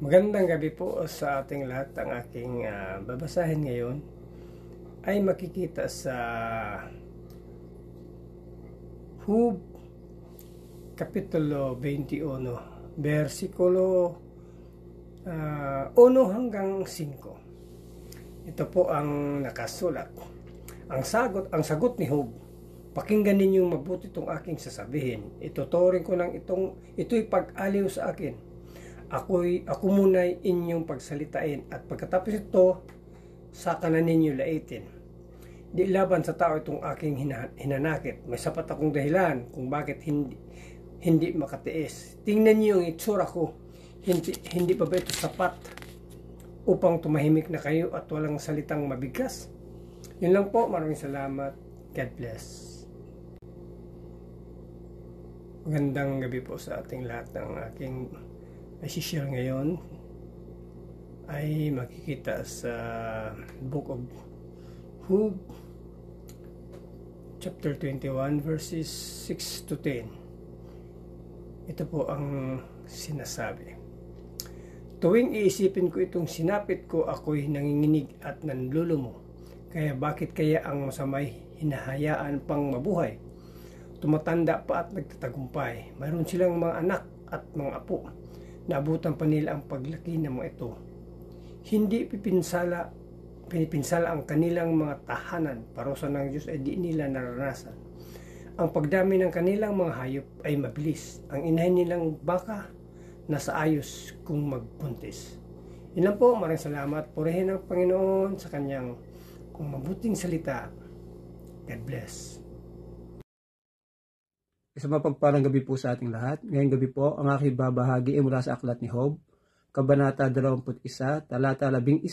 Magandang gabi po sa ating lahat. Ang aking babasahin ngayon ay makikita sa Hub Kapitulo 21, versikulo 1 hanggang 5. Ito po ang nakasulat. Ang sagot ni Hub: pakinggan ninyong mabuti itong aking sasabihin. Ituturing ko ng ito'y pag-aliw sa akin. Ako muna'y inyong pagsalitain, at pagkatapos ito, saka na ninyo laitin. Di laban sa tao itong aking hinanakit. May sapat akong dahilan kung bakit hindi makatiis. Tingnan niyo yung itsura ko. Hindi pa ba ito sapat upang tumahimik na kayo at walang salitang mabigas? Yun lang po. Maraming salamat. God bless. Magandang gabi po sa ating lahat. Ng aking i-share ngayon ay makikita sa Book of Hub chapter 21 verses 6 to 10. Ito po ang sinasabi. Tuwing iisipin ko itong sinapit ko, ako'y nanginginig at nanlulumo. Kaya bakit kaya ang masamay hinahayaan pang mabuhay? Tumatanda pa at nagtatagumpay. Mayroon silang mga anak at mga apo. Naabutan pa nila ang paglaki ng mga ito. Hindi pinipinsala ang kanilang mga tahanan. Parusa ng Diyos ay di nila naranasan. Ang pagdami ng kanilang mga hayop ay mabilis. Ang inahin nilang baka nasa ayos kung magbuntis. Yun lang po. Maraming salamat. Purihin ang Panginoon sa kanyang mabuting salita. God bless. Isang mapagpalang gabi po sa ating lahat. Ngayong gabi po, ang aking babahagi ay mula sa aklat ni Hub, Kabanata 21, talata 11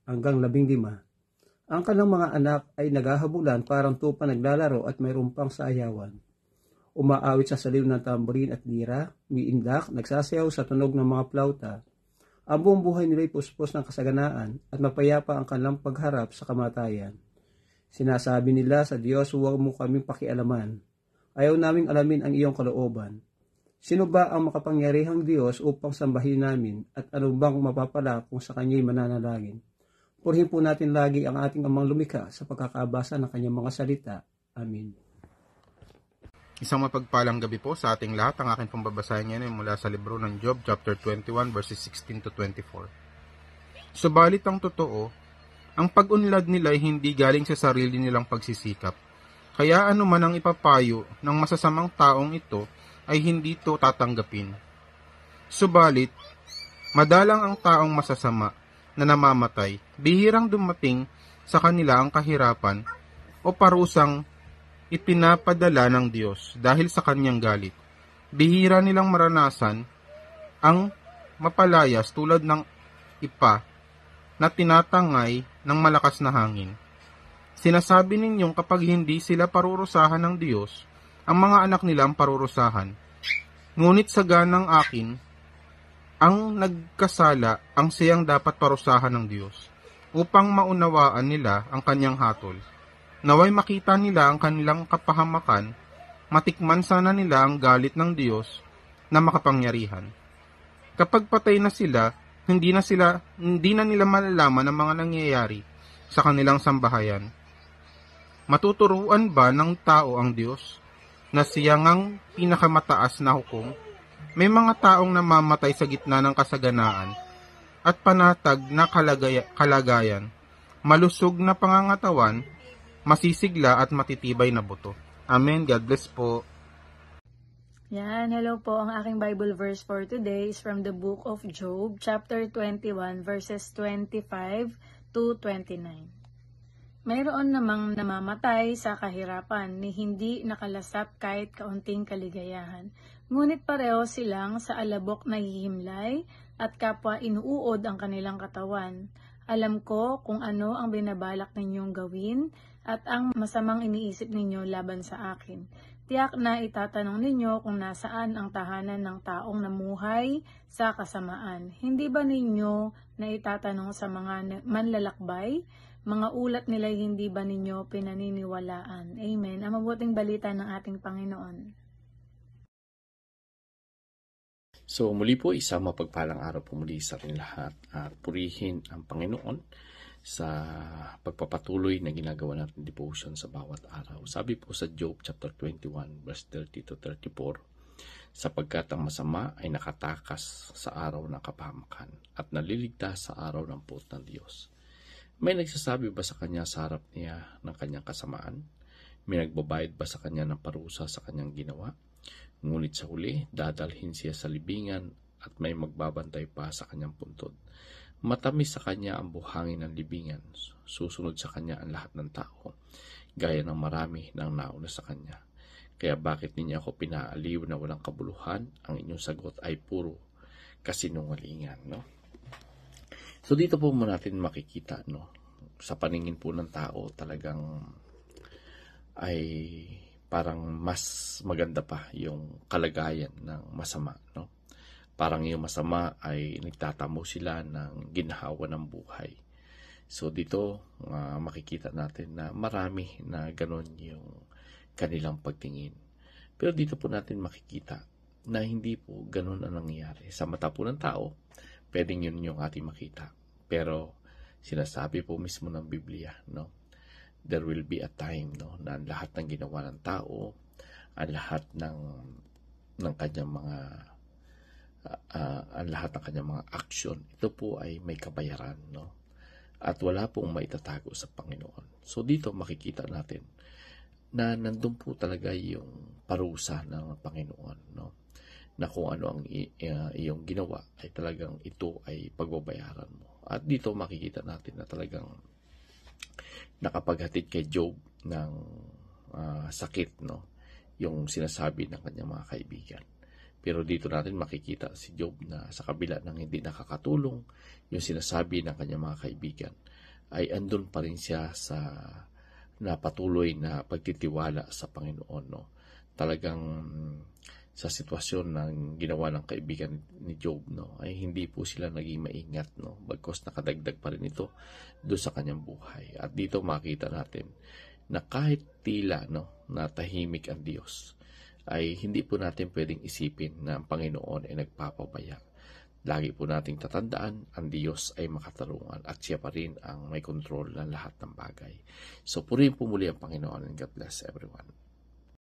hanggang 15. Ang kanilang mga anak ay naghahabulan, parang tupa naglalaro at mayroon pang saayawan. Umaawit sa saliw ng tamborin at lira, umiindak, nagsasayaw sa tunog ng mga plauta. Ang buong buhay nila ay puspos ng kasaganaan at mapayapa ang kanilang pagharap sa kamatayan. Sinasabi nila sa Diyos, huwag mo kaming pakialaman. Ayaw naming alamin ang iyong kalooban. Sino ba ang makapangyarihang Diyos upang sambahin namin, at ano bang mapapala kung sa Kanya'y mananalangin? Purihin po natin lagi ang ating Amang lumikha sa pagkakabasa ng Kanyang mga salita. Amen. Isang mapagpalang gabi po sa ating lahat. Ang aking pambabasahin ngayon ay mula sa libro ng Job, chapter 21, verses 16 to 24. Subalit ang totoo, ang pag-unlad nila ay hindi galing sa sarili nilang pagsisikap. Kaya ano man ang ipapayo ng masasamang taong ito ay hindi ito tatanggapin. Subalit, madalang ang taong masasama na namamatay, bihirang dumating sa kanila ang kahirapan o parusang ipinapadala ng Diyos dahil sa kanyang galit. Bihira nilang maranasan ang mapalayas tulad ng ipa na tinatangay ng malakas na hangin. Sinasabi ninyong kapag hindi sila parurusahan ng Diyos, ang mga anak nila ang parurusahan. Ngunit sa ganang akin, ang nagkasala ang siyang dapat parusahan ng Diyos, upang maunawaan nila ang kanyang hatol. Naway makita nila ang kanilang kapahamakan, matikman sana nila ang galit ng Diyos na makapangyarihan. Kapag patay na sila, hindi na nila malalaman ang mga nangyayari sa kanilang sambahayan. Matuturuan ba ng tao ang Diyos na siya ngang pinakamataas na hukom? May mga taong namamatay sa gitna ng kasaganaan at panatag na kalagayan, malusog na pangangatawan, masisigla at matitibay na buto. Amen. God bless po. Yan, hello po. Ang aking Bible verse for today is from the book of Job, chapter 21, verses 25 to 29. Mayroon namang namamatay sa kahirapan ni hindi nakalasap kahit kaunting kaligayahan. Ngunit pareho silang sa alabok na hihimlay at kapwa inuuod ang kanilang katawan. Alam ko kung ano ang binabalak ninyong gawin at ang masamang iniisip ninyo laban sa akin. Tiyak na itatanong ninyo kung nasaan ang tahanan ng taong namuhay sa kasamaan. Hindi ba ninyo na itatanong sa mga manlalakbay? Mga ulat nila'y hindi ba ninyo pinaniniwalaan? Amen. Ang mabuting balita ng ating Panginoon. So muli po, isang mapagpalang araw po muli sa ating lahat at purihin ang Panginoon sa pagpapatuloy na ginagawa natin devotion sa bawat araw. Sabi po sa Job chapter 21 verse 30 to 34, sapagkat ang masama ay nakatakas sa araw ng kapahamakan at naliligtas sa araw ng puot ng Diyos. May nagsasabi ba sa kanya sa harap niya ng kanyang kasamaan? May nagbabayad ba sa kanya ng parusa sa kanyang ginawa? Ngunit sa huli, dadalhin siya sa libingan at may magbabantay pa sa kanyang puntod. Matamis sa kanya ang buhangin ng libingan. Susunod sa kanya ang lahat ng tao, gaya ng marami ng nauna sa kanya. Kaya bakit ninyo ako pinaaliw na walang kabuluhan? Ang inyong sagot ay puro kasinungalingan. No? So dito po muna natin makikita, no? Sa paningin po ng tao, talagang ay parang mas maganda pa yung kalagayan ng masama, no? Parang yung masama ay nagtatamo sila ng ginhawa ng buhay. So dito makikita natin na marami na ganon yung kanilang pagtingin. Pero dito po natin makikita na hindi po ganon ang nangyayari. Sa mata po ng tao, pwedeng yun yung ating makita. Pero sinasabi po mismo ng Biblia, no? There will be a time, no, na lahat ng ginawa ng tao, ang lahat ng kanyang mga action, ito po ay may kabayaran, no? At wala pong maitatago sa Panginoon. So dito makikita natin na nandun po talaga yung parusa ng Panginoon, no? Na kung ano ang iyong ginawa ay talagang ito ay pagbabayaran mo. At dito makikita natin na talagang nakapaghatid kay Job ng sakit, no? Yung sinasabi ng kanyang mga kaibigan. Pero dito natin makikita si Job na sa kabila ng hindi nakakatulong, yung sinasabi ng kanyang mga kaibigan, ay andun pa rin siya sa napatuloy na pagtitiwala sa Panginoon, no? Talagang sa sitwasyon ng ginawa ng kaibigan ni Job, no, ay hindi po sila naging maingat, no, bagkus nakadagdag pa rin ito doon sa kanyang buhay. At dito makita natin na kahit tila, no, na tahimik ang Diyos, ay hindi po natin pwedeng isipin na ang Panginoon ay nagpapabaya. Lagi po nating tatandaan, ang Diyos ay makatarungan at siya pa rin ang may control ng lahat ng bagay. So purihin po muli ang Panginoon, and God bless everyone.